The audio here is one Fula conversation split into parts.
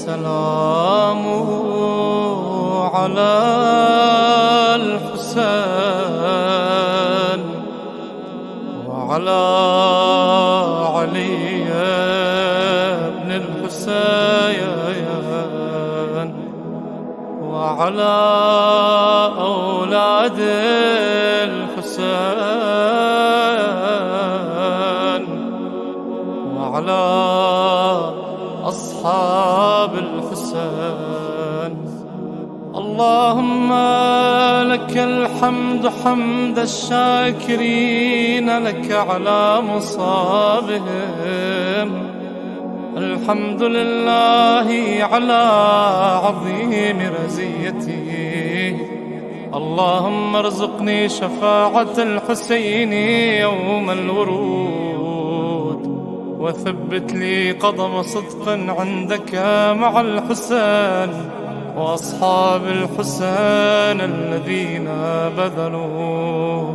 سلامه على الحسين وعلى علي بن الحسين وعلى أولاد الحسين وعلى أصحاب الحسين. اللهم لك الحمد حمد الشاكرين لك على مصابهم. الحمد لله على عظيم رزيته. اللهم ارزقني شفاعة الحسين يوم الورود، وثبت لي قدم صدق عندك مع الحسين وأصحاب الحسين الذين بذلوا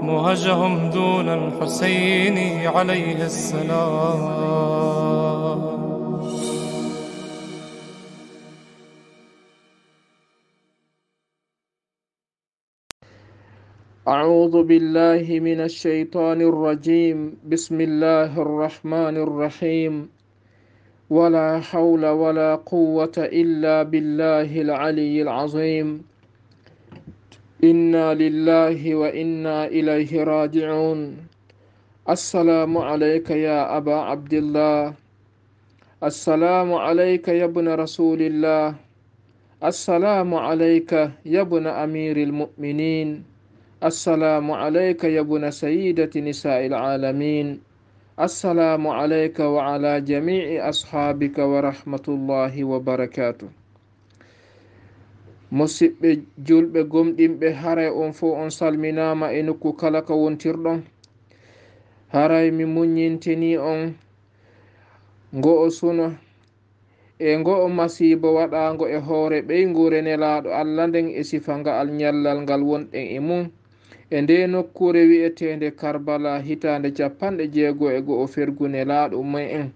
مهجهم دون الحسين عليه السلام. أعوذ بالله من الشيطان الرجيم. بسم الله الرحمن الرحيم. ولا حول ولا قوة إلا بالله العلي العظيم. إنا لله وإنا إليه راجعون. السلام عليك يا أبا عبد الله. السلام عليك يا ابن رسول الله. السلام عليك يا ابن أمير المؤمنين. السلام عليك يا ابن سيدة نساء العالمين. السلام عليك وعلى جميع أصحابك ورحمة الله وبركاته. musidɓe julɓe gomɗinɓe, haray on fo on salminama e nokku kala ka wontirɗon. haray mi muñintini on ngo'o suno e ngo'o masibo waɗago e hoore ɓeygure nelaɗo Allah nden e sifa ngal ñallal ngal wonɗen e mum e nde nokkure wi'etende Karbala hitande 61 fergu nelaɗo mumen.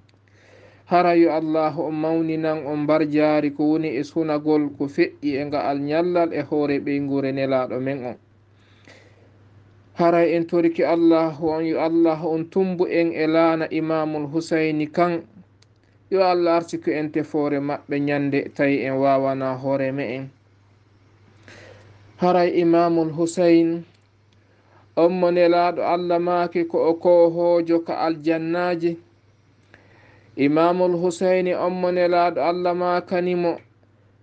hara yo Allah on mawninan on mbar jaari ko woni e sunagol ko feƴƴi e ngal ñallal e hoore ɓeygure nelaɗo men on. haray en toriki Allah on yo Allah on tumbu en e laana Imamul Husayni kan. yo Allah arsiko en tefoore maɓɓe ñande tawi en wawana hoore me'en. haray Imamul Husayn on mo nelaɗo Allah maake ko o kohojo ka aljannaji. Imamul Husayni on mo nelaɗo Allah makanimo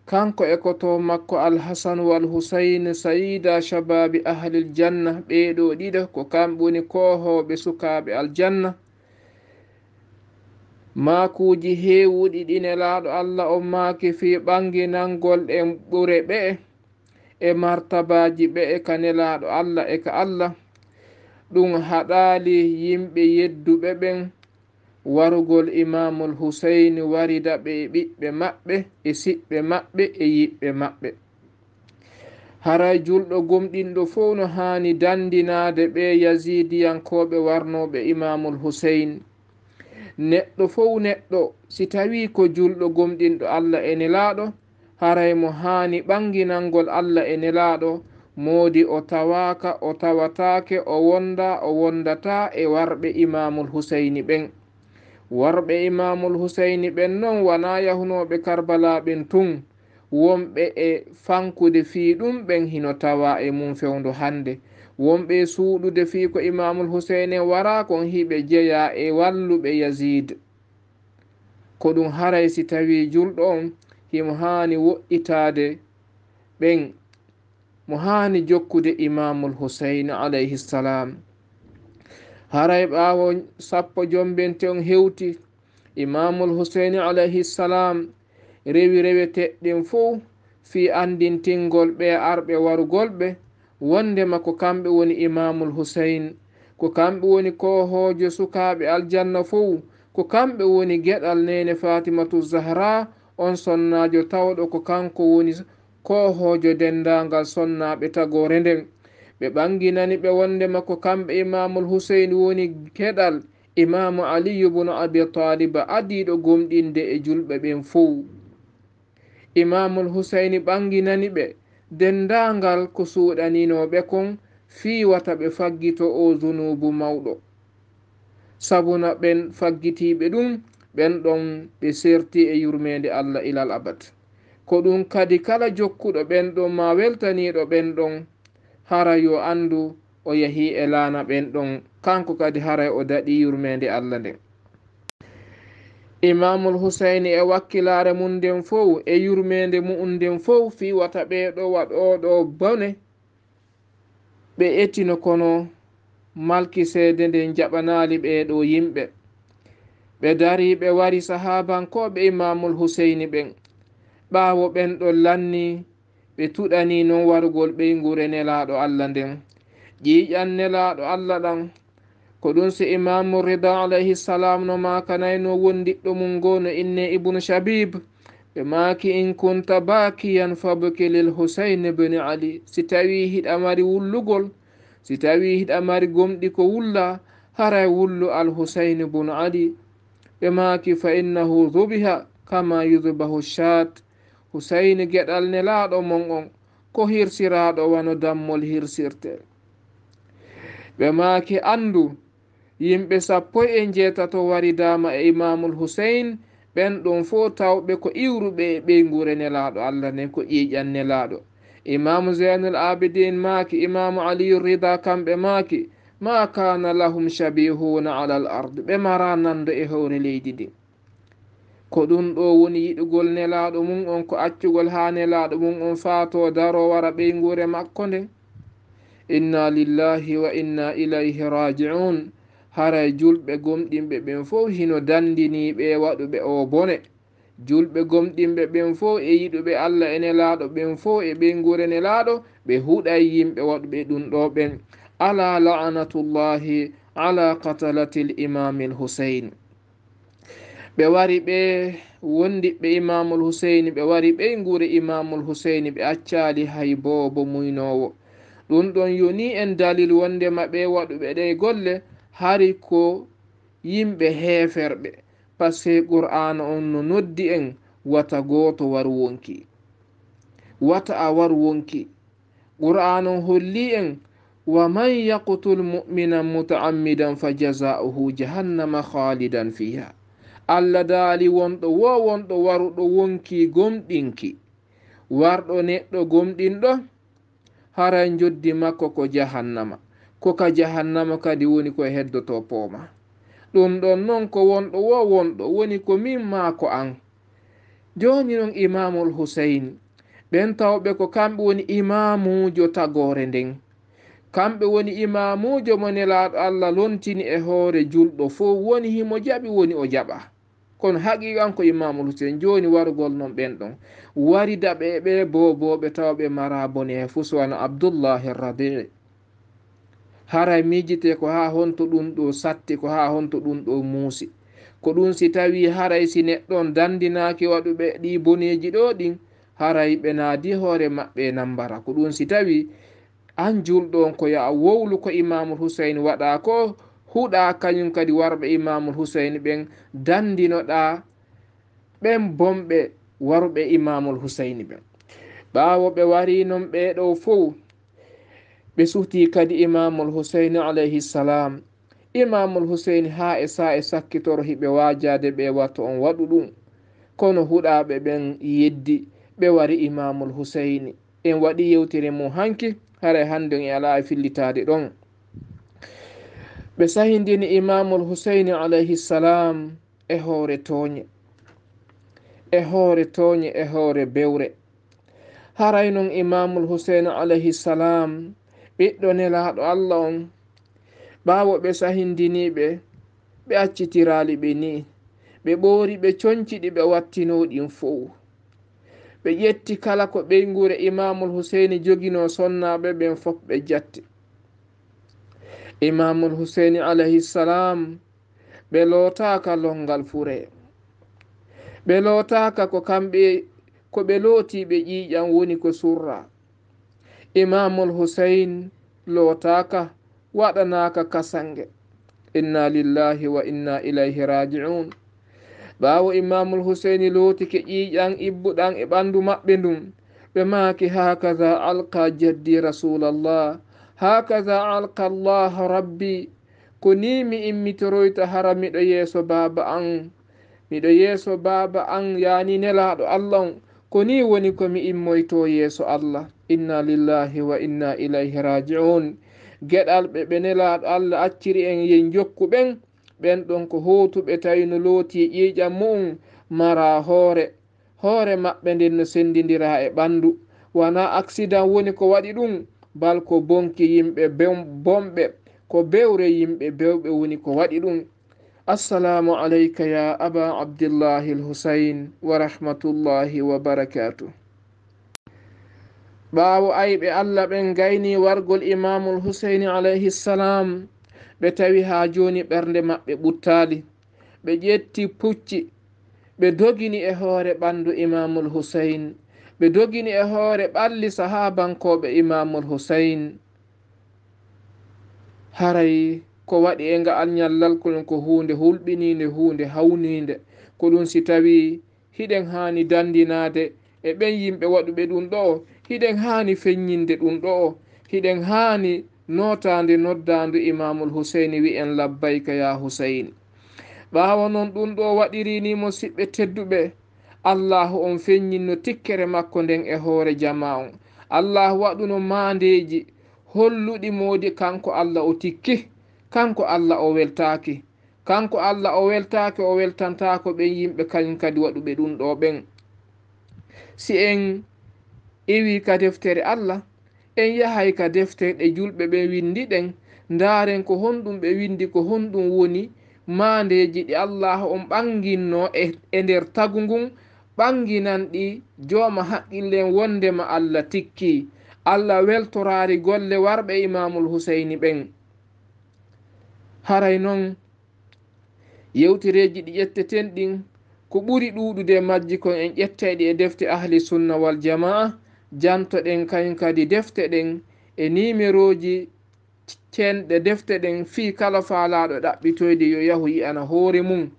kanko e koto makko Al-Hasan wal Husayn sayida shababi ahlil janna. ɓeɗo ɗiɗo ko kamɓe woni kohoɓe sukaɓe aljanna. makuji hewuɗi ɗi nelaɗo Allah on maaki fi ɓanginangol e ɓure ɓe e martabaji ɓe ka nelaɗo Allah e ka Allah. ɗum haɗali yimɓe yedduɓe ɓen warugol Imamul Husayni warida ɓe e ɓiɓɓe maɓɓe e siɓɓe maɓɓe e yiɓɓe maɓɓe. haray julɗo gomɗinɗo fof no hani dandinade ɓe yazidiyankoɓe warnoɓe Imamul Husayn. neɗɗo fof neɗɗo si tawi ko julɗo gomɗinɗo Allah e nelaɗo, haray mo hani ɓanginangol Allah e nelaɗo modi o tawaka o tawatake o wonda o wondata e warɓe Imamul Husayni ɓen. warɓe Imamul Husayni ɓen noon wana yahunoɓe Karbala ɓen tun, wonɓe e fankude fi ɗum ɓen hino tawa e mum fewndo hande. wonɓe suuɗude fi ko Imamul Husayni wara kon hiɓe jeeya e walluɓe Yazid. ko ɗum haray si tawi julɗo on himo hani wo'itade ɓen, mo hani jokkude Imamul Husayni alayhi salam. haray ɓawo 10 jombente on hewti, Imamul Husayni alayhi salam rewi reweteɗɗen fof fi andintingol ɓe arɓe warugolɓe wondema ko kamɓe woni Imamul Husayn, ko kamɓe woni kohojo sukaɓe aljanna fof, ko kamɓe woni gueɗal nene Fatimatu Zahra on sonnajo tawɗo ko kanko woni kohojo dendagal sonnaɓe tagore nden. ɓe ɓanginani ɓe wondema ko kamɓe Imamul Husayn woni gueɗal Imamu Aliyu ibn Abi Talib adiɗo gomɗinde e julɓe ɓen fof. imamul husayni ɓanginani ɓe dendangal ko suuɗaninoɓe kon fiwata ɓe faggito o zunubu mawɗo. sabuna ɓen faggitiɓe ɗum ɓen ɗon ɓe serti e yurmede allah ilal abad. ko ɗum kadi kala jokkuɗo ɓen ɗon ma weltaniɗo ɓen ɗon hara yo andu o yahi e laana ɓen ɗon, kanko kadi haray o daɗi yurmede allah nden. imamul husayni e wakkilare mum nden fof e yurmede mu'um nden fof fiwata ɓeɗo waɗoɗo bone ɓe ettino kono malkisede nden jaɓanali ɓeɗo yimɓe. ɓe dari ɓe wari sahabankoɓe imamul husayni ɓen ɓawo ɓen ɗon lanni ɓe tuɗani non wargol ɓeygure nelaɗo allah nden. ƴiƴan nelaɗo allah ɗan ko ɗum si imamu rida alayhi salam no makanayno wondiɗɗo mum go no inne ibnu shabib ɓe maki in kunta bakiyan fabki lil husayn bni ali. si tawi hiɗa mari wullugol, si tawi hiɗa mari gomɗi ko wulla, haray wullu al husayn bnu ali. ɓe maki fa innahu dhubiha kama yudbahu shat. husayn geɗal nelaɗo mon on ko hirsiraɗo wano dammol hirsirte. ɓe maki andu yimɓe 17 wari dama e imamul husayn ɓen ɗon fo tawɓe ko iwruɓe ɓeygure nelaɗo allah nden ko ƴiƴan nelaɗo. imamu zainul abidin maki, imamu aliyu rida kamɓe maki ma kana lahum shabihuna ala al ard. ɓe mara nando e howre leydi ndi. ko ɗum ɗo woni yiɗugol nelaɗo mum on, ko accugol ha nelaɗo mum on faato daro wara ɓeygure makko nden. inna lillahi wa inna ilayhi raji'un. haray julɓe gomɗinɓe ɓen fof hino dandiniɓe waɗuɓe o bone. julɓe gomɗinɓe ɓen fof e yiɗuɓe allah e nelaɗo ɓen fof e ɓeygure nelaɗo ɓe huɗay yimɓe waɗuɓe ɗum ɗo ɓen. ala la'anatullahi ala qatalati imamil husayn. ɓe wari ɓe wondiɓe imamul husayni, ɓe wari ɓeygure imamul husayni, ɓe accali hay bobo muynowo. ɗum ɗon yoni en dalil wonde maɓe waɗuɓe ɗe golle hari ko yimɓe heferɓe. pasque qur'ana on no noddi en wata goto war wonki, wata a war wonki. qur'ana on holli en wa man yaqtul mu'minan muta'ammidan fa jaza'uhu jahannama khalidan fiha. allah daali wonɗo wo wonɗo waruɗo wonki gomɗinki, warɗo neɗɗo gomɗinɗo haray joddi makko ko jahannama. ko ka jahannama kadi woni ko heddoto pooma. ɗum ɗon noon ko wonɗo wo wonɗo woni ko min ma ko an. joni noon imamul husayn ɓen tawɓe ko kamɓe woni imamujo tagore nden, kamɓe woni imamujo mo nelaɗo allah lontini e hoore julɗo fo woni himo jaɓi woni o jaɓa. kono haqiqan ko imamul husayn. joni wargol noon ɓen ɗon wari daɓe ɓe boboɓe tawɓe mara bone e fuswana abdoullahi rabii. haray mijite ko ha honto ɗum ɗo satti, ko ha honto ɗum ɗo muusi. ko ɗum si tawi haray si neɗɗon dandinaki waɗuɓe ɗi boneji ɗo ɗin, haray ɓe naadi hoore maɓɓe nambara. ko ɗum si tawi an julɗon ko ya wowlu ko imamul husayn waɗa ko huɗa kañum kadi warɓe imamul husayn ɓen dandinoɗa ɓen bomɓe waruɓe imamul husayn ɓen. ɓawo ɓe wari noon ɓeɗo fof ɓe suhti kadi imamul husayn alayhi salam. imamul husayn ha e sa e sakkitoro hiɓe wajade ɓe watto on waɗu ɗum, kono huɗaɓe ɓen yeddi ɓe wari imamul husayn. en waɗi yewtere mum hanki, haray hande e ala e fillitade ɗon. ɓe sahindini imamul husayn alayhi salam e hoore tooñe, e hoore tooñe, e hoore bewre. haray noon imamul husayn alayhi salam ɓiɗɗo nelaɗo allah on, ɓawo ɓe sahindiniɓe ɓe accitirali ɓe ni, ɓe ɓoori ɓe conciɗi ɓe wattinoɗin fof. ɓe ƴetti kala ko ɓeygure imamul husayn jogino sonnaɓe ɓen fof ɓe jatti. imamul husayn alayhi salam ɓe lootaka longal fure, ɓe lootaka ko kamɓe ko ɓe looti ɓe ƴiƴan woni ko surra. imamul husayn lootaka, waɗanaka kasange. inna lillahi wa inna ilayhi raji'un. ɓawo imamul husaini lootike ƴiƴan ibbuɗan e ɓandu maɓɓe ndun ɓe maaki hakaza alqa jaddi rasulallah, hakaza alqa allah rabbi. ko ni mi immitoroyta hara miɗo yeeso baba an, miɗo yeeso baba an yani nelaɗo allah on, ko ni woni komi immoyto yeeso allah. inna lillahi wa inna ilayhi raji'un. geɗal ɓe nelaɗo allah acciri en yen jokku ɓen, ɓen ɗon ko hotuɓe tawi no looti ƴiƴam mu'um mara hoore maɓɓe nden no sendidira e ɓandu. wona accident woni ko waɗi ɗum, bal ko bonki yimɓe bomɓe, ko bewre yimɓe bewɓe woni ko waɗi ɗum. assalamu alayka ya aba abdillahi lhusain wa rahmatullahi wa barakatuh. ɓaawo ayɓe allah ɓen gayni wargol imamul husaini alayhi ssalam, ɓe tawi ha joni ɓernde maɓɓe ɓuttali, ɓe ƴetti pucci, ɓe dogini e hoore ɓandu imamul husain, ɓe dogini e hoore ɓalli sahabankoɓe imamul husain. haray ko waɗi e nga'al ñallal kon ko hunde hulɓininde, hunde hawninde, ko ɗum si tawi hiɗen hani dandinade e ɓen yimɓe waɗuɓe ɗum ɗo, hiɗen hani feññinde ɗum ɗo, hiɗen hani notande noddandu imamul husaini wi en labbayka ya husain. ɓawa noon ɗum ɗo waɗirini mo siɓɓe tedduɓe, allahu on feññinno tikkere makko nden e hoore jama on. allahu waɗuno mandeji holluɗi modi kanko allah o tikki, kanko allah o weltaki, kanko allah o weltaki, o weltantako ɓen yimɓe kañum kadi waɗuɓe ɗum ɗo ɓen. si en iwi ka deftere allah, en yahay ka deftere ɗe julɓe ɓe windi ɗen, ndaren ko honɗum ɓe windi, ko honɗum woni mandeji ɗi allah on ɓanginno e nder tagu ngun, ɓanginanɗi jooma haqqillen wondema allah tikki, allah weltorari golle warɓe imamul husaini ɓen. haray noon yewtireji ɗi ƴetteten ɗin, ko ɓuri ɗuɗude majji kon en ƴettayɗi e defte ahli sunna wal jamaa, jantoɗen kañ kadi defte ɗen e numéroji cenɗe defte ɗen fi kala faalaɗo ɗaɓɓitoyde yo yahu yiyana hoore mum.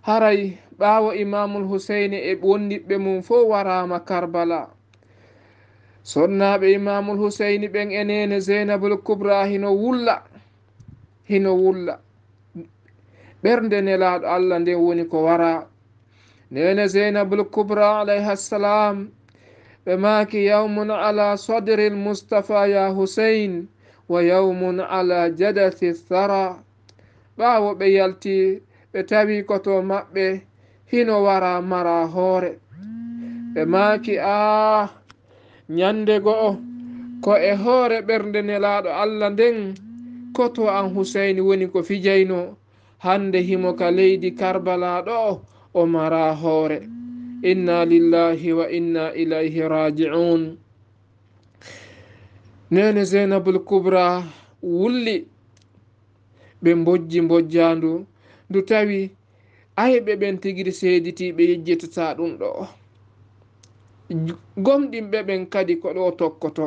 haray ɓawo imamul husaini e wondiɓɓe mum fo warama karbala, sonnaɓe imamul husaini ɓen e nene zeynabul kubra hino wulla ɓernde nelaɗo allah nden woni ko wara. nene zeynabul kubra alayha ssalam ɓe maki yawmun ala sadri lmustapha ya husain wa yawmun ala jadathi thara. ɓawo ɓe yalti ɓe tawi koto maɓɓe hino wara mara hoore, ɓe maki ñande go'o ko e hoore ɓernde nelaɗo allah nden koto an husaini woni ko fijayno, hande himo ka leydi karbala ɗo o mara hoore. inna lillahi wa inna ilayhi raji'un. nene zeynabul kubra wulli, ɓe bojjandu ndu tawi ayɓe ɓen tigiri seeditiɓe yejjitata ɗum ɗo. gomɗinɓe ɓen kadi ko ɗo tokkoto,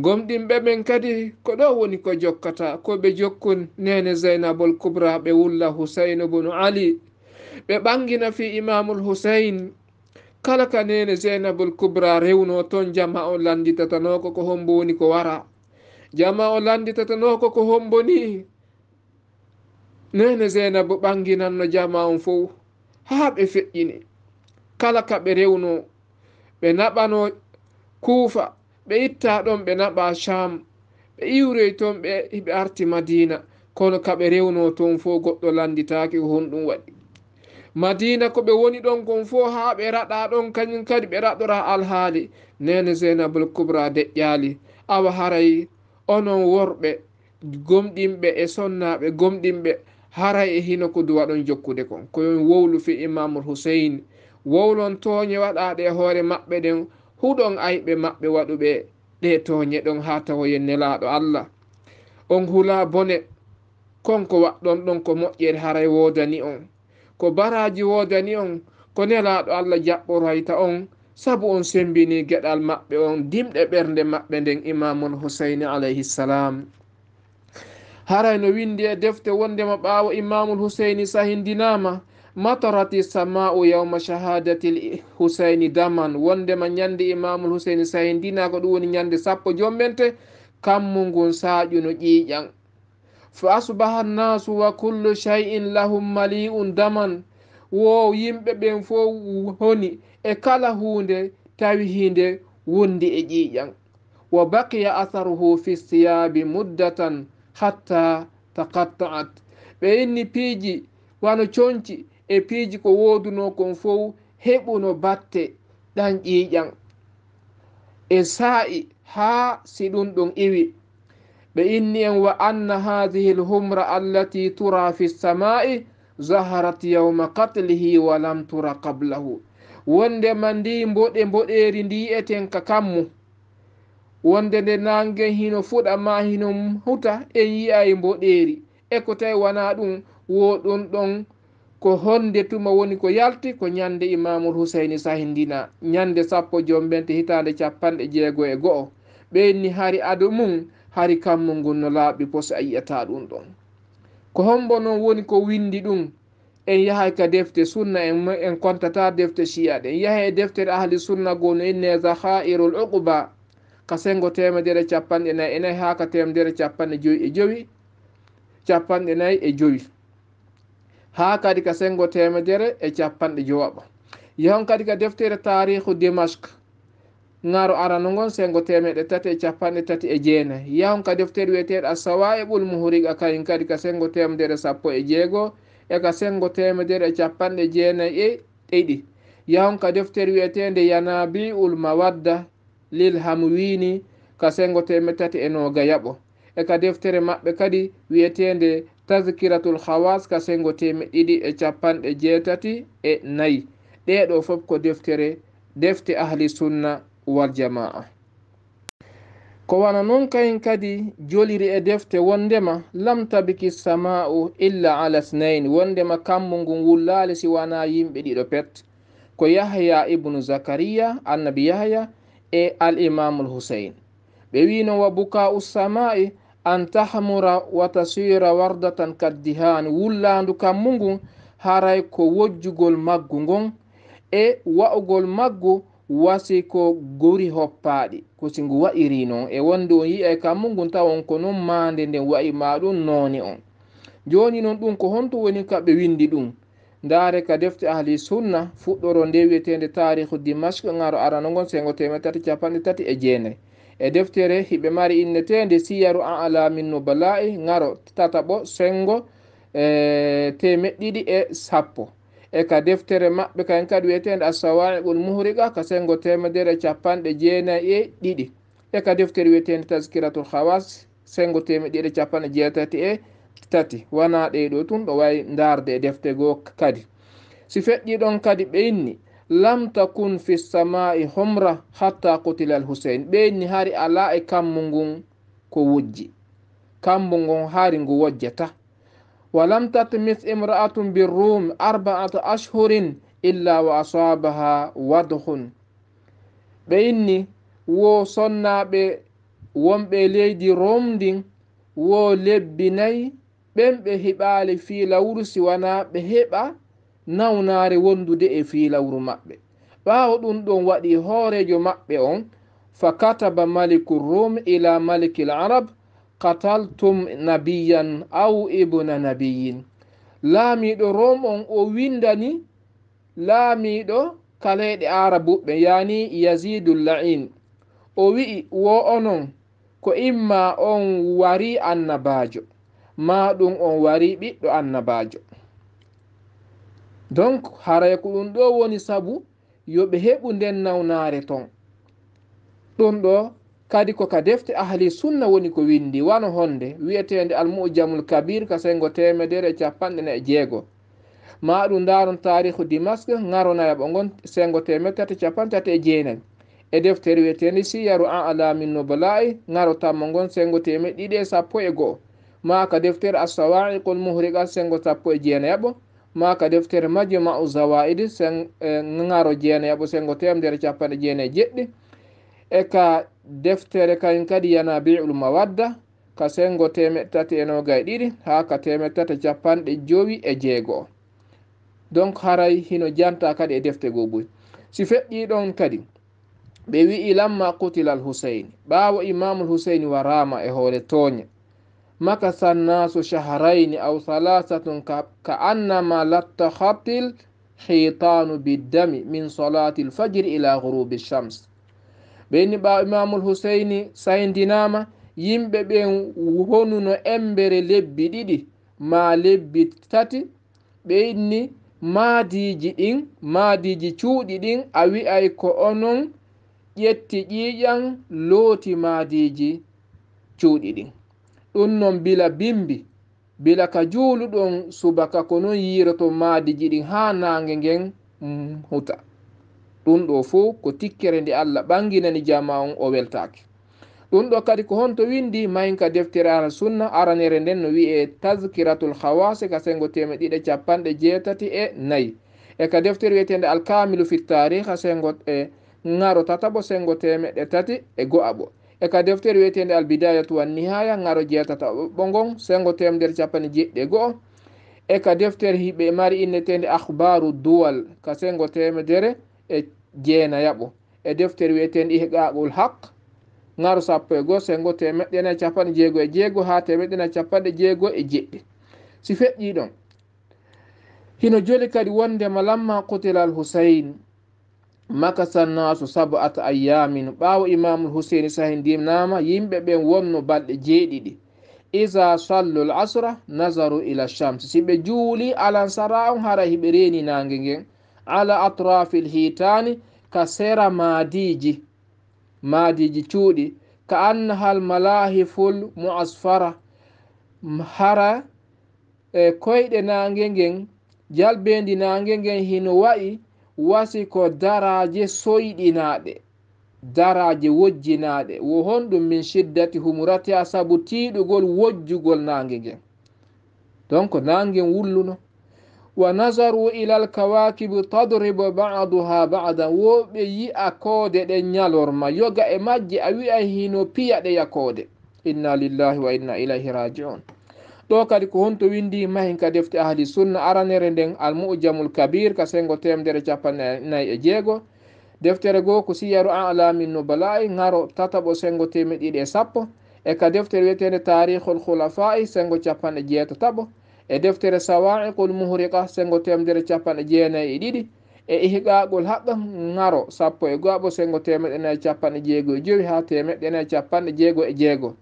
gomɗinɓe ɓen kadi ko ɗo woni ko jokkata, ko ɓe jokkun nene zeynabul kubra ɓe wulla husain bunu ali, ɓe ɓangina fi imamul husain. kala ka nene zeynabul kubra rewno toon jama o landitatanoko ko hombo woni ko wara, jama o landitatanoko ko hombo ni. nene zeynabu ɓanginanno jama on fo ha ɓe feƴƴini, kala ka ɓe rewno ɓe naɓano kuufa, ɓe itta ɗon ɓe naɓa sham, ɓe iwrey toon ɓe arti madina, kono ka ɓe rewno toon fo goɗɗo landitaki ko honɗum waɗi. madina ko ɓe woni ɗon kon fo ha ɓe raɗa ɗon kañum kadi ɓe raɗora alhaali. nene zeynabul kubra deƴƴali, awa haray onon worɓe gomɗinɓe e sonnaɓe gomɗinɓe haray e hino ko duwa ɗon jokkude kon, koyon wowlu fi imamul husain, wowlon tooñe waɗaɗe e hoore maɓɓe ɗen, huɗon ayɓe maɓɓe waɗuɓe ɗe tooñe ɗon ha tawoyen nelaɗo allah. on hula bone konko waɗɗon ɗon ko moƴƴere haray wodani on, ko baraji wodani on, ko nelaɗo allah jaɓɓoroyta on, saabu on sembini geɗal maɓɓe on dimɗe ɓernde maɓɓe nden imamul husaini alayhi ssalam. haray no windi e defte wondema ɓawo imamul husaini sahindinama, matarati sama'u yawma shahadati lhusaini daman wondema ñande imamul husaini sahindina ko ɗum woni ñande 10 jombente kammu ngun saƴuno ƴiƴan fa asbaha nnasu wa kullu shay'in lahum mali'un daman wo yimɓe ɓen fo honi e kala hunde tawi hinde wondi e ƴiƴan wa baqiya atharuhu fi siyabi muddatan hatta taqatta'at ɓe inni piiji wano conci e piiji ko woduno kon fof heɓuno batte ɗan ƴiƴan e sa'i ha si ɗum ɗon iwi ɓe inni en wa anna hadihi lhumra allati tura fi lsamai zaharat yawma qatlihi wa lam tura qablahu wondema ndi mboɗeri ndi eten ka kammu wonde nde nangen hino fuɗa ma hino huta en yiyay mboɗeri e ko tawi wona ɗum woɗon ɗon ko honde tuma woni ko yalti ko ñande imamul husaini sahindina ñande 10 jombente hitande 61 ɓenni hari ado mum hari kammu ngun no laaɓi pos a yiyata ɗum ɗon ko hombo noon woni ko windi ɗum en yahay ka defte sunna en kontata defte shiya ɗe en yahay e deftere ahli sunna goo no inne zahairul uqba ka sengo 144 ha ka 155 145 ha kadi ka sengo 150 yahon kadi ka deftere tarihu dimashq ngaro arano ngon sengo 339 yahon ka deftere wiyeteɗo asawaibul muhriqa kayin kadi ka sengo 116 e ka sengo 191 yahon ka deftere wiyetede yanabiul mawadda lil hamwini ka sengo 320 e ka deftere maɓɓe kadi wiyetede tazkiratul khawas ka sengo 284 ɗeɗo fof ko defte ahli sunna wal jamaa ko wana noon kayen kadi joliri e defte wondema lam tabiki sama'u illa ala snain wondema kammu ngun wullali si wana yimɓe ɗiɗo pet ko yahya ibnu zakariya annabi yahya e al imamul husain ɓe wino wa buka'u sama'i an tahmura wa tasira wardatan kaddihan wullandu kammu ngun haray ko wojjugol maggu ngon e wa'ugol maggu wasi ko gori hoppaɗi ko si ngu wa'iri noon e wonde on yi'ay kammu ngun tawon ko noon mande nden wa'i ma ɗum nooni on joni noon ɗum ko honto woni kaɓe windi ɗum ndaare ka defte ahli sunna fuɗɗoro nde wiyetede tarihu dimashq ngaro arano ngon sengo 339 e deftere hiɓe mari innetede siyaru a'lamin nubala'i ngaro tataɓo sengo 210 e ka deftere maɓɓe kayen kadi wiyetede assawaibul muhriqa ka sengo 192 e ka deftere wiyetede tazkiratul khawas sengo 183 wana ɗeɗo tun ɗo wawi darde e defte goo kadi si feƴƴi ɗon kadi ɓe inni lam takun fi samai humra hatta qutila al husain ɓe inni hari ala e kammu ngun ko wujji kammu ngun hari ngu wojjata walam tatmis imra'atun birrum 4 ashhurin illa wa asabaha wadhun ɓe inni wo sonnaɓe wonɓe leydi romdin wo lebbi 4 ɓen ɓe heɓali fiilawru si wana ɓe heɓa nawnare wondude e fiilawru maɓɓe ɓawo ɗum ɗon waɗi hoorejo maɓɓe on fa kataba maliku rum ila maliki l arab qataltum nabiyan aw ibna nabiyin laamiɗo rom on o windani laamiɗo kaleɗe arabuɓe yani yazidul la'in o wi'i wo onon ko imma on wari annabajo ma ɗum on wari ɓiɗɗo annabajo donc haray ko ɗum ɗo woni sabu yoɓe heɓu nden nawnare ton ɗum ɗo kadi ko ka defte ahli sunna woni ko windi wano honde wiyetede almujamul kabir ka sengo 116 ma ɗum daron tarihu dimashq ngaronayaɓo gon sengo 339 e deftere wiyetede siyaru a'lamin nubala'i ngaro tammo gon sengo 211 ma ka deftere assawa'iqul muhriqa sengo 19 ma ka deftere majma'u zawaid ngaro 9 sengo 197 e ka deftere kayen kadi yanabi'ul mawadda ka sengo 322 ha ka 356 donc haray hino janta kadi e defte goo boy. si feƴƴi ɗon kadi ɓe wi'i lamma qutila al husayni, ɓaawo imamul husayni warama e hoore tooña, makasa nnasu shahrayni aw halasatun ka annama lattahatil hitanu biddami min salati lfajiri ila gurubi shams. ɓeni ɓaawo imamul husayni sayndinama, yimɓe ɓen honuno embere lebbi ɗiɗi ma lebbi tati. ɓe inni maadiji ɗin, maadiji cuuɗi ɗin a wi'ay ko onon ƴetti ƴiiƴan looti maadiji cuuɗi ɗin. ɗum non bila bimbi, bila ka juuluɗon subaka ko non yiiroto maadiji ɗin ha nange ngen huta. ɗum ɗo fo ko tikkere nde Allah ɓanginani jama on o weltaki. ɗum ɗo kadi ko honto windi mahinka deftere al sunna aranere nden no wi'e tazkiratul khawasi ka sengo 174 e ka deftere wiyetende alkamilu fi tarikh ha sengo ngaro tatabo sengo 304 e ka deftere wiyetende albidayatu wan nihaya ngaro 7 sengo 171 e ka deftere hiɓe mari innetende akhbaru duwal ka sengo 100 e deftere wiyetende ihqaqul haq ngaro 11 sengo 166 ha 166. si feƴƴi ɗon hino joli kadi wondema lamma qutila al husayn makasa nnasu 7 ayamin, ɓaawo imamul huseyni sahindinama, yimɓe ɓen wonno balɗe 7. iza sallu l asra nazaru ila shams, si ɓe juuli alansara on hara hiɓe reeni nange ngen ala atrafi l hitani ka sera maadiji cuuɗi ka annahal malahiful muasfara, hara koyɗe nange ngen jalbendi nange ngen hino wa'i wasi ko daraje soyɗinaɗe, daraje wojjinaɗe, wo honɗum min shiddati humurati a sabu tiiɗugol wojjugol nange ngen. donc nange wulluno. wa nazaru ilal kawakibu tadribu ba'duha ba'dan, woɓe yi'a koode ɗen ñalorma yoga e majje a wi'a hino piya ɗe yakode. inna lillahi wa inna ilayhi raji'un. ɗo kadi ko honto windi mahin ka defte ahli sunna aranere nden almujamul kabir ka sengo 146, deftere goo ko siyaru alamin nubala'i ngaro tataɓo sengo 210 e ka deftere wiyetende tarikhul khulafai sengo 18 e deftere sawa'iqul muhriqa sengo 192 e ihqaqul haqq ngaro 11 sengo 165 ha 166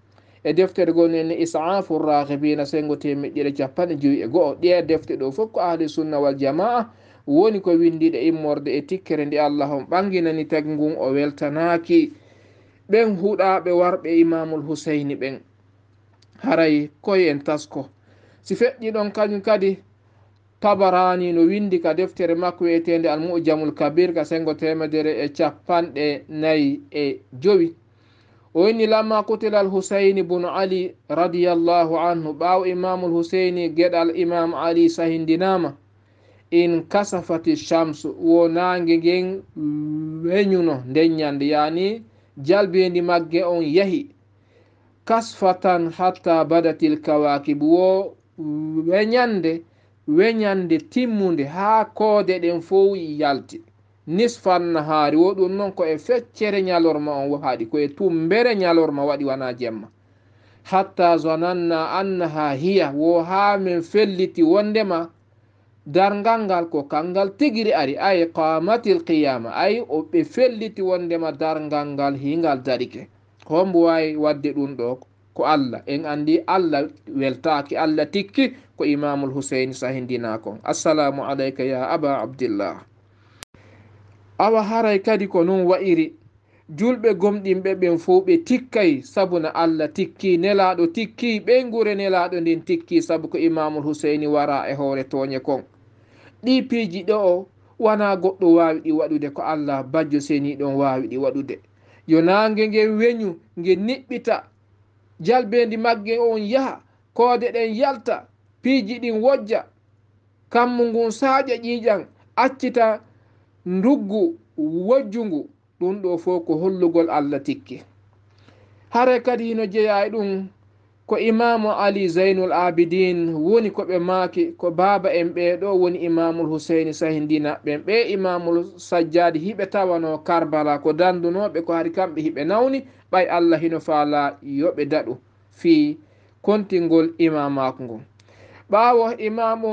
e deftere goo nenne is'afu raghibina sengo 151. ɗe defte ɗo fof ko ahli sunna wal jamaa woni ko windiɗe immorde e tikkere nde Allah on ɓanginani tagi ngun o weltanaki ɓen huɗaɓe warɓe imamul husayni ɓen haray koye en tasko. si feƴƴi ɗon kañum kadi tabarani no windi ka deftere makko wiyetende almujamul kabir ka sengo 145. o inni lamma qutila al husayni bunu ali radiyallahu anhu, ɓaawo imamul husayni geɗal imam ali sahindinama, in kasafati shamsu, wo nange ngen weñuno nden ñande, yani jalbendi magge on yahi kasfatan hatta badatil kawakib, wo weñande timmude ha koode ɗen fof yalti nisfan nahari, wo ɗum noon ko e feccere ñalorma on haɗi, koye tumbere ñalorma waɗi wana jemma. hatta zananna annaha hiya, wo ha min felliti wondema dargal ngal ko kangal tigiri ari, ay qamatil qiyama, ay o ɓe felliti wondema dargal ngal hingal darike. hombo wawi wadde ɗum ɗo ko Allah en andi Allah weltaki, Allah tikki ko imamul husayni sahindina kon. assalamu alayka ya aba abdillah. awa haray kadi ko non wa'iri julɓe gomɗinɓe ɓen fof ɓe tikkay sabuna Allah tikki, nelaɗo tikki, ɓe gure nelaɗo ndin tikki sabu ko imamul husayni wara e hoore toñe kon. ɗi piiji ɗo o wana goɗɗo wawi ɗi waɗude, ko Allah bajjo seni ɗon wawi ɗi waɗude. yo nange ngen weñu nge niɓɓita, jalbendi magge on yaha, koode ɗen yalta, piiji ɗin wojja, kammu ngun saaƴa ƴiiƴan accita nduggu wojjungu, ɗum ɗo fof ko hollugol Allah tikki. hare kadi hino jeeya e ɗum ko imamu ali zainul abidin woni ko ɓe maaki ko baba en ɓeɗo woni imamul husaini sahindina ɓen ɓe imamul sajjadi hiɓe tawano karbala ko dandunoɓe ko hari kamɓe hiɓe nawni ɓay allah hino faala yoɓe daɗu fi kontingol imamaku ngol. ɓawo imamu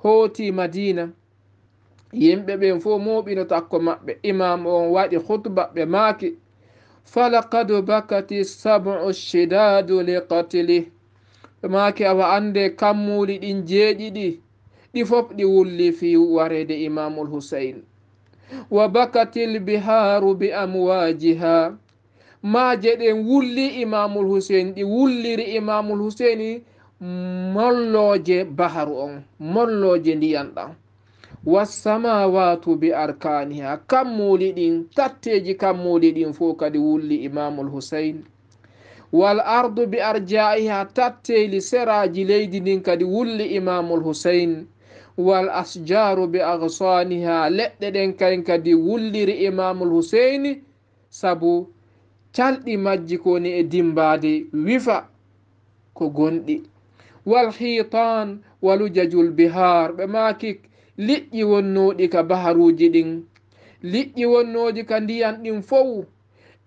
hooti madina yimɓe ɓen fo moɓino takko maɓɓe imam on waɗi khutba ɓe maaki falaqad bakati sabu shidadu liqatili ɓe maaki awa ande kammuli ɗin jeeɗiɗi ɗi fof ɗi wulli fi warede imamul husain wa bakatil biharu bi amwajiha maaje ɗen wulli imamul husain ɗi wulliri imamul husaini molloje baharu on molloje ndiyan ɗan wassamawatu bi arkaniha kammuli ɗin tatteji kammuli ɗin fo kadi wulli imamul husain wal ardu bi arjaiha tatteli seraji leydi ndin kadi wulli imamul husain wal asjaru bi agsaniha leɗɗe ɗen kayen kadi wulliri imamul husaini sabu calɗi majji koni e dimbade wifa ko gonɗi wal hitan walujajul bihar ɓe maaki liƴƴi wonnoɗi ka baharuji ɗin liƴƴi wonnoji ka ndiyan ɗin fof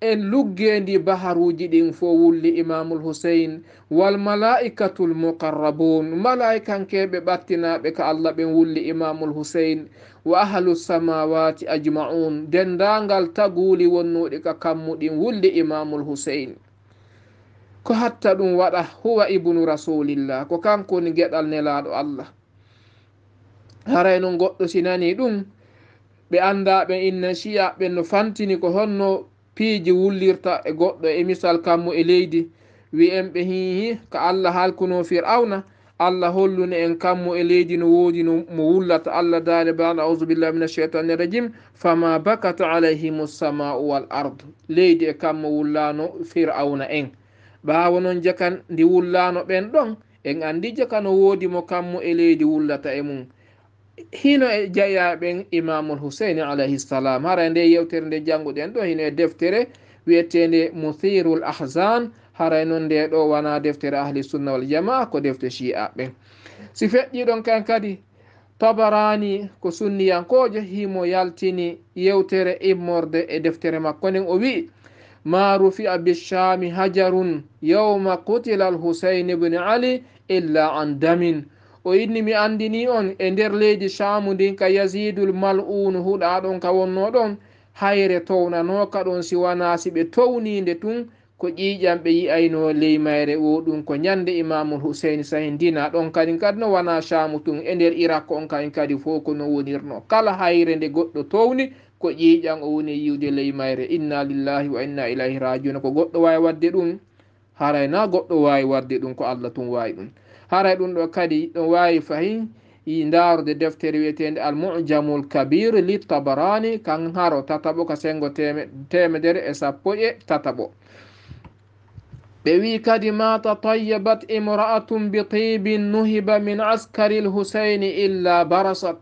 en luggendi baharuji ɗin fo wulli imamul husain wal malaikatul muqarrabun malaikankeɓe ɓattinaɓe ka allah ɓen wulli imamul husain wa ahlu samawati ajma'un dendagal taguli wonnoɗi ka kammuɗin wulli imamul husain ko hatta ɗum waɗa huwa ibnu rasulillah ko kankoni gueɗal nelaɗo allah haray no goɗɗo sinani ɗum ɓe andaɓe inna shiya ɓen no fantini ko honno piiji wullirta e goɗɗo e misal kammu e leydi wi'en ɓe hihi ka allah halkuno fir'auna allah holluni en kammu e leydi no woodi no mo wullata allah daade ba'da a'udhu billahi minash shaitani rajim fama bakat alayhim as-sama'u wal ard leydi e kammu wullano fir'auna en ɓawo noon jakan ndi wullano ɓen ɗon en andi jaka no woodi mo kammu e leydi wullata e mum hino e jeeyaɓen imamul husaini alayhi salam hara nde yewtere nde jannguɗen ɗo hino e deftere wiyetende muthirul ahzan haray noon nde ɗo wona deftere ahli sunna wal jamaa ko defte shi'a ɓen si feƴƴiɗon kan kadi tabarani ko sunniyankojo himo yaltini yewtere immorde e deftere makko nden o wi ma rufi'a bishami hajarun yawma qutila al husain ibn ali illa an damin o inni mi andini on e nder leydi shamu ndin ka yazidul mal'un huɗaɗon ka wonno ɗon hayre townanoka ɗon si wana si ɓe townide tun ko ƴiƴam ɓe yi'ayno ley mayre o ɗum ko ñande imamul husaini sahindina ɗon kadi kadi no wana shamu tun e nder irak on kadi kadi fo ko no wonirno kala hayre nde goɗɗo towni ko ƴiƴam o woni yiwde ley mayre inna lillahi wa inna ilayhi rajiun ko goɗɗo wawi wadde ɗum haray na goɗɗo wawi wadde ɗum ko allah tun wawi ɗum haray ɗum ɗo kadi ɗon wawi fayin ndarude deftere wiyetende al mu'jamul kabir li tabarani kan haro tataɓo ka sengo temedere e sappo e tataɓo ɓe wi kadi ma tatayyabat imra'atun bi tibin nuhiba min askari l husaini illa barasat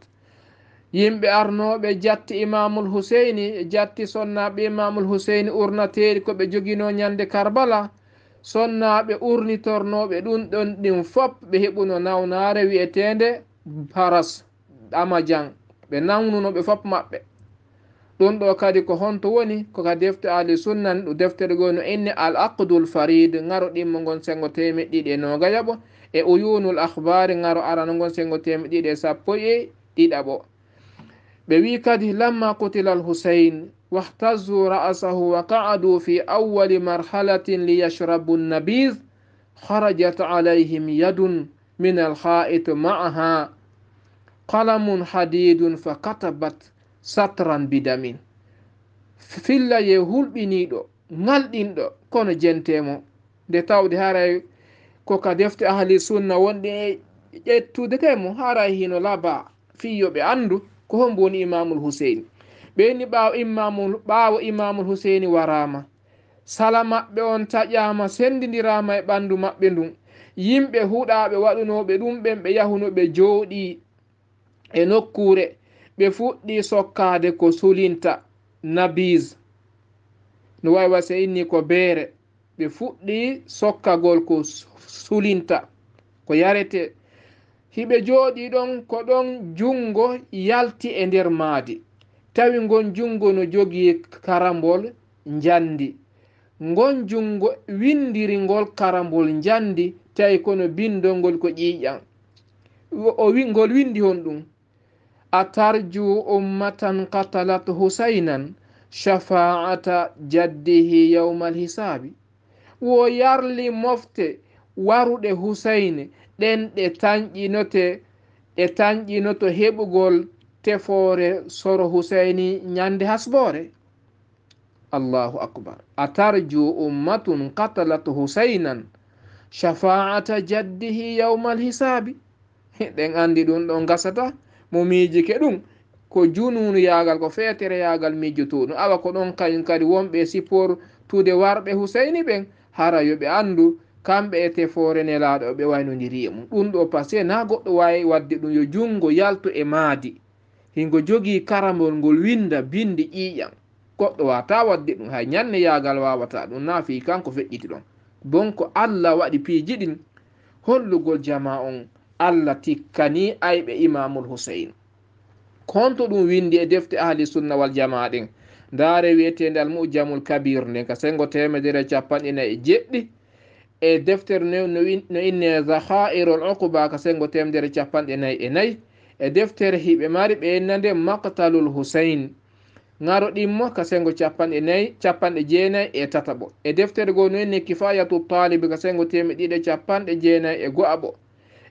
yimɓe arnoɓe jatti imamul husaini jatti sonnaɓe imamul husaini urnateeri ko ɓe jogino ñande karbala sonnaɓe urnitornoɓe ɗum ɗon ɗin fop ɓe heɓuno nawnare wiyetende baras amajan ɓe nawnunoɓe fop maɓɓe ɗum ɗo kadi ko honto woni koka defte ahli sunna ɗum deftere go no inni al aqdul farid ngaro ɗimmo gon sengo temeɗɗiɗi e nogayaɓo e uyunul akhbari ngaro arano gon sengo temeɗɗiɗi e sappo e ɗiɗaɓo ɓe wi kadi lamma qutila al husain واهتزوا رأسه وقعدوا في أول مرحلة ليشربوا النبيذ خرجت عليهم يد من الخائط معها قلم حديد فكتبت سطرا بدم filla ye hulɓiniɗo ngalɗinɗo kono jentemo nde tawde haray koka defte ahli sunna wonɗe e ƴettude kaymo haray hino laba fiyoɓe andu ko hombo woni imamul husaini ɓeni ɓawo imamul husaini warama sala maɓɓe on taƴama sendidirama e ɓandu maɓɓe ndun yimɓe huɗaɓe waɗunoɓe ɗum ɓen ɓe yahunoɓe jooɗi e nokkure ɓe fuɗɗi sokkade ko sulinta nabis no wawi wasa inni ko beere ɓe fuɗɗi sokkagol ko sulinta ko yarete. hiɓe jooɗi ɗon ko ɗon jungo yalti e nder maadi, tawi ngon jungo no jogii karambol njandi, ngon jungo windiri ngol karambol njandi, tawi kono bindol ngol ko ƴiiƴam. ngol windi hon ɗum: atarju ummatan qatalat husaynan shafa'ata jaddihi yawma alhisabi. wo yarli mofte waruɗe husayne ɗen ɗe tañƴinoto heɓugol tefoore soro husayni ñande hasbore. allahu akbar. atarju ummatun qatalat husaynan shafa'ata jaddihi yawma alhisabi. ɗen andi ɗum ɗon gasata mo miijike ɗum ko jununu yagal ko feetere yagal miijotoɗum. awa ko ɗon kañum kadi wonɓe sipor tude warɓe husayni ɓen hara yoɓe andu kamɓe e tefoore nelaɗo ɓe waynodiri e mum. ɗum ɗo pasque na goɗɗo wawi wadde ɗum yo jungo yalto e maadi hingo jogii karambol ngol winda bindi ƴiiƴam. goɗɗo wata wadde ɗum, hay ñanne yagal wawata ɗum, na fi kanko feƴƴiti ɗon. bon ko allah waɗi piiji ɗin hollugol jama on allah tikkani ayɓe imamul husayn. konto ɗum windi e defte ahli sunna wal jama ɗin. ndaare wiyetende al mujamul kabir nden ka sengo 150 e deftere no inne zahairul uqba ka sengo 144 e deftere hiɓe mari ɓe innande maqtalul husayn ngaro ɗimmo ka sengo 94 e deftere go no inne kifayatu talib ka sengo 294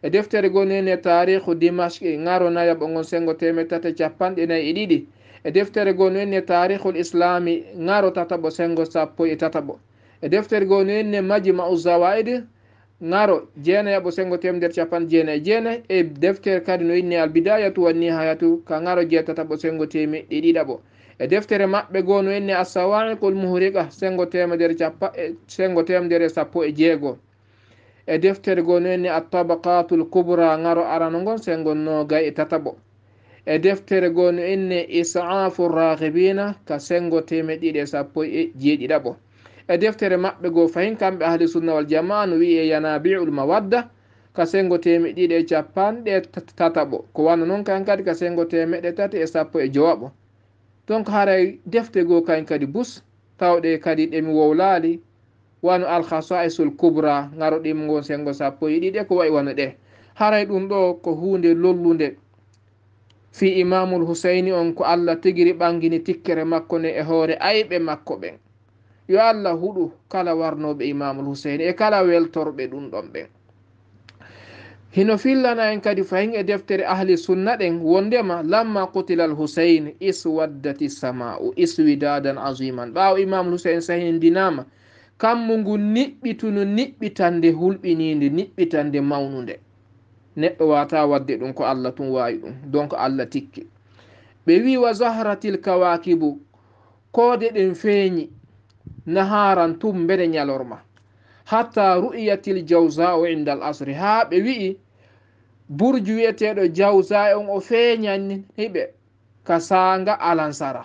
e deftere go no inne tarikhu dimashq ngaro nayaɓo ngon sengo 392 e deftere go no inne tarikhul islami ngaro tataɓo sengo 13 e deftere go no inne majma'u zawaid ngaro jeenayaɓo sengo 199 e deftere kadi no inne albidayatu wa nihayatu ka ngaro jeetataɓo sengo 100 e deftere maɓɓe go no inne assawa'iqul muhriqa sengo 116 e deftere go no inne attabaqatul kubra ngaro arano ngon sengo 23 e deftere go no inne is'afu raghibina ka sengo 117 e deftere maɓɓe go fayin kamɓe ahli sunna wal jamaa no wi'e yanabi'ul mawadda ka sengo 117 ko wanno noon kayen kadi ka sengo 310 donc haray defte go kayen kadi bus tawɗe kadi ɗemi wowlaali wano alkhasaisul kubra ngaro ɗim gon sengo 12 ko wayi wano ɗe. haray ɗum ɗo ko hunde lollunde fi imamul husayni on ko allah tigiri ɓangini tikkere makko ne e hoore ayɓe makko ɓen. yo allah huɗu kala warnoɓe imamul husayni e kala weltorɓe ɗum ɗon ɓen. hino fillana en kadi fayin e deftere ahli sunna ɗen wondema lamma qutila al husayn iswaddati sama'u iswidadan aziman. ɓawo imamul husayn sahindinama kammu ngu niɓɓitunu niɓɓitande hulɓininde niɓɓitande mawnude. neɗɗo wata wadde ɗum ko allah tun wawi ɗum, donc allah tikki. ɓe wi wa zahratil kawakibu koode ɗen feeñi naharan tum mbede ñalorma hatta ru'yatil jawza'u inda al asri. ha ɓe wi'i burju wiyeteɗo jawza on o feeñani hiɓe ka sanga alansara.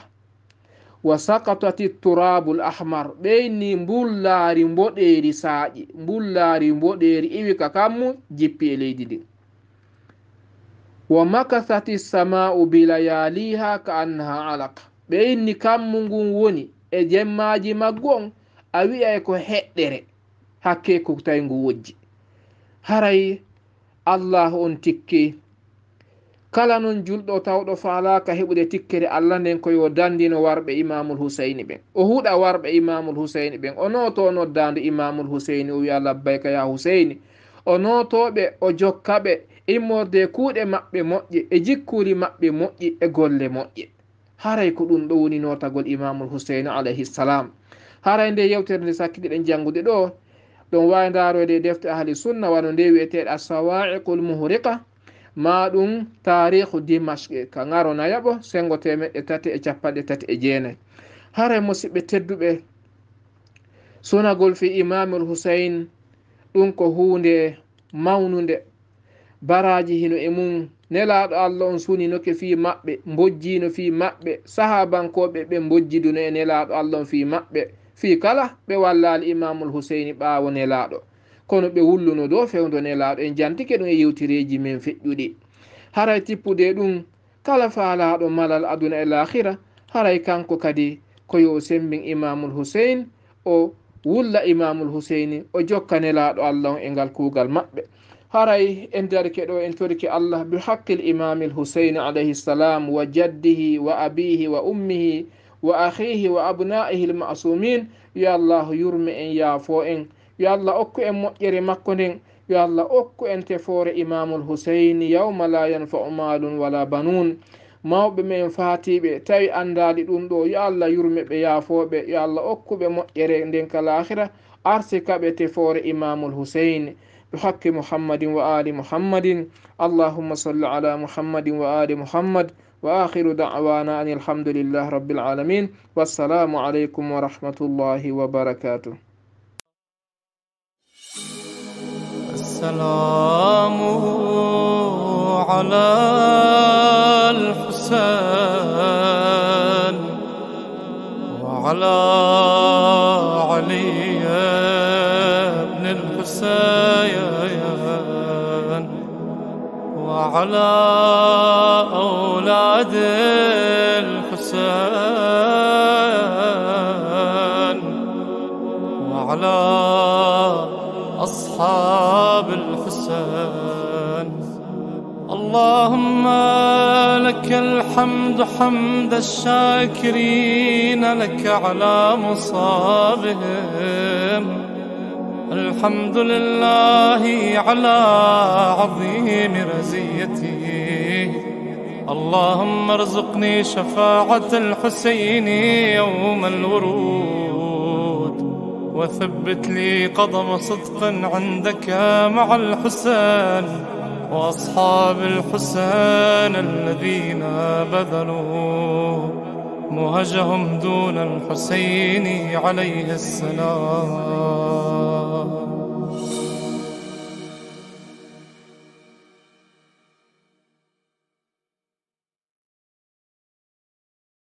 wa sakatati turabul ahmar ɓeyni mbullaari mboɗeeri saaƴi, mbullaari mboɗeeri iwi ka kammu jippi e leydi ndi. wa makathati sama'u bilayaliha ka annaha alaka ɓeyni kammu ngun woni e jemmaji maggu on a wi'ay ko heɗɗere hakke ko tawi ngu wojji. haray allah on tikki kala non julɗo tawɗo faalaka heɓude tikkere allah nden koyo dandino warɓe imamul husayni ɓen, o huuɗa warɓe imamul husayni ɓen, o noto noddandu imamul husayni o wiya labbayka ya husayni, o notoɓe o jokkaɓe immorde kuuɗe maɓɓe moƴƴe e jikkuli maɓɓe moƴƴi e golle moƴƴe. haray ko ɗum ɗo woni notagol imamul husayni alayhi salam. haray nde yewtere nde sakkiɗiɗen janngude ɗo ɗon wawi darode defte ahli sunna wano nde wiyeteɗe assawa'iqul muhriqa ma ɗum tarikhu dimashq ka ngaro nayaɓo sengo 339. haray musidɓe tedduɓe sunagol fi imamul husayn ɗum ko hunde mawnude. baraji hino e mum nelaɗo allah on suninoke fi maɓɓe, mbojjino fi maɓɓe, sahabankoɓe ɓe mbojjiduno e nelaɗo allah on fi maɓɓe fi kala ɓe walla al imamul huseyni ɓaawo nelaɗo kono ɓe wulluno do fewdo nelaɗo en jantike ɗum e yewtireji men feƴƴuɗi haray tippude ɗum kala faalaɗo malal aduna e lahira haray kanko kadi ko yo sembin imamul huseyn o wulla imamul huseyni o jokka nelaɗo allah on e ngal kuugal maɓɓe haray en darke ɗo en torki allah bi haqqil imamil huseyni alayhi salam wa jaddihi wa abihi wa ummihi wa akhihi wa abnaihi lmasumin yo allah yurme en yaafo en yo allah okku en moƴƴere makko nden yo allah okku en tefoore imamul huseyni yawma la yanfa'u malun wala banun mawɓe men faatiɓe tawi andali ɗum ɗo yo allah yurme ɓe yaafoɓe yo allah okkuɓe moƴƴere nden ka lahira arsikaɓe tefoore imamul huseyni بحق محمد وآل محمد اللهم صل على محمد وآل محمد وآخر دعوانا أن الحمد لله رب العالمين والسلام عليكم ورحمة الله وبركاته. السلام على الحسين وعلى علي بن الحسين وعلى أولاد الحسين وعلى أصحاب الحسين. اللهم لك الحمد حمد الشاكرين لك على مصابهم. الحمد لله على عظيم رزيته. اللهم ارزقني شفاعة الحسين يوم الورود وثبت لي قدم صدق عندك مع الحسين وأصحاب الحسين الذين بذلوا مهجهم دون الحسين عليه السلام.